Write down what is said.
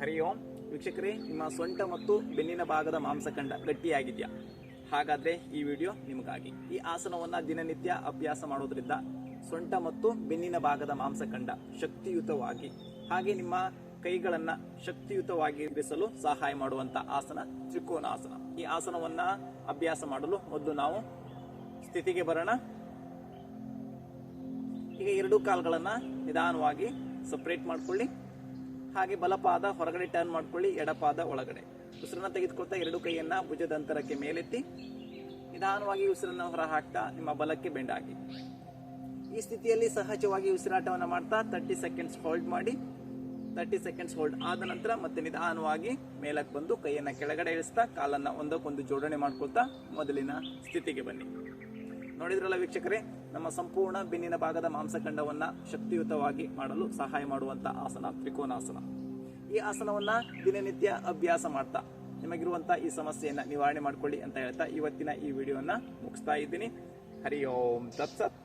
ಹರಿ ಓಂ ವೀಕ್ಷಕರೇ, ನಿಮ್ಮ ಸೊಂಟ ಮತ್ತು ಬೆನ್ನಿನ ಭಾಗದ ಮಾಂಸಖಂಡ ಗಟ್ಟಿಯಾಗಿದೆಯಾ? ಹಾಗಾದ್ರೆ ಈ ವಿಡಿಯೋ ನಿಮಗಾಗಿ. ಈ ಆಸನವನ್ನ ದಿನನಿತ್ಯ ಅಭ್ಯಾಸ ಮಾಡೋದ್ರಿಂದ ಸೊಂಟ ಮತ್ತು ಬೆನ್ನಿನ ಭಾಗದ ಮಾಂಸಖಂಡ ಶಕ್ತಿಯುತವಾಗಿ, ಹಾಗೆ ನಿಮ್ಮ ಕೈಗಳನ್ನ ಶಕ್ತಿಯುತವಾಗಿ ಇರಿಸಲು ಸಹಾಯ ಮಾಡುವಂತ ಆಸನ ತ್ರಿಕೋನಾಸನ. ಈ ಆಸನವನ್ನ ಅಭ್ಯಾಸ ಮಾಡಲು ಮೊದಲು ನಾವು ಸ್ಥಿತಿಗೆ ಬರೋಣ. ಈಗ ಎರಡು ಕಾಲುಗಳನ್ನ ನಿಧಾನವಾಗಿ ಸಪರೇಟ್ ಮಾಡ್ಕೊಳ್ಳಿ. ಹಾಗೆ ಬಲಪಾದ ಹೊರಗಡೆ ಟರ್ನ್ ಮಾಡ್ಕೊಳ್ಳಿ, ಎಡಪಾದ ಒಳಗಡೆ. ಉಸಿರನ್ನ ತೆಗೆದುಕೊಳ್ತಾ ಎರಡು ಕೈಯನ್ನ ಭುಜದ ಅಂತರಕ್ಕೆ ಮೇಲೆತ್ತಿ ನಿಧಾನವಾಗಿ ಉಸಿರನ್ನ ಹೊರ ಹಾಕ್ತಾ ನಿಮ್ಮ ಬಲಕ್ಕೆ ಬೆಂಡ್ ಆಗಿ. ಈ ಸ್ಥಿತಿಯಲ್ಲಿ ಸಹಜವಾಗಿ ಉಸಿರಾಟವನ್ನ ಮಾಡ್ತಾ 30 ಸೆಕೆಂಡ್ಸ್ ಹೋಲ್ಡ್ ಮಾಡಿ. 30 ಸೆಕೆಂಡ್ಸ್ ಹೋಲ್ಡ್ ಆದ ನಂತರ ಮತ್ತೆ ನಿಧಾನವಾಗಿ ಮೇಲಕ್ಕೆ ಬಂದು ಕೈಯನ್ನ ಕೆಳಗಡೆ ಇಳಿಸ್ತಾ ಕಾಲನ್ನ ಒಂದಕ್ಕೊಂದು ಜೋಡಣೆ ಮಾಡ್ಕೊಳ್ತಾ ಮೊದಲಿನ ಸ್ಥಿತಿಗೆ ಬನ್ನಿ. ನೋಡಿದ್ರಲ್ಲ ವೀಕ್ಷಕರೇ, ನಮ್ಮ ಸಂಪೂರ್ಣ ಬೆನ್ನಿನ ಭಾಗದ ಮಾಂಸಖಂಡವನ್ನ ಶಕ್ತಿಯುತವಾಗಿ ಮಾಡಲು ಸಹಾಯ ಮಾಡುವಂತ ಆಸನ ತ್ರಿಕೋನಾಸನ. ಈ ಆಸನವನ್ನ ದಿನನಿತ್ಯ ಅಭ್ಯಾಸ ಮಾಡ್ತಾ ನಿಮಗಿರುವಂತ ಈ ಸಮಸ್ಯೆಯನ್ನ ನಿವಾರಣೆ ಮಾಡ್ಕೊಳ್ಳಿ ಅಂತ ಹೇಳ್ತಾ ಇವತ್ತಿನ ಈ ವಿಡಿಯೋನ ಮುಗಿಸ್ತಾ ಇದ್ದೀನಿ. ಹರಿ ಓಂ ತತ್ಸತ್.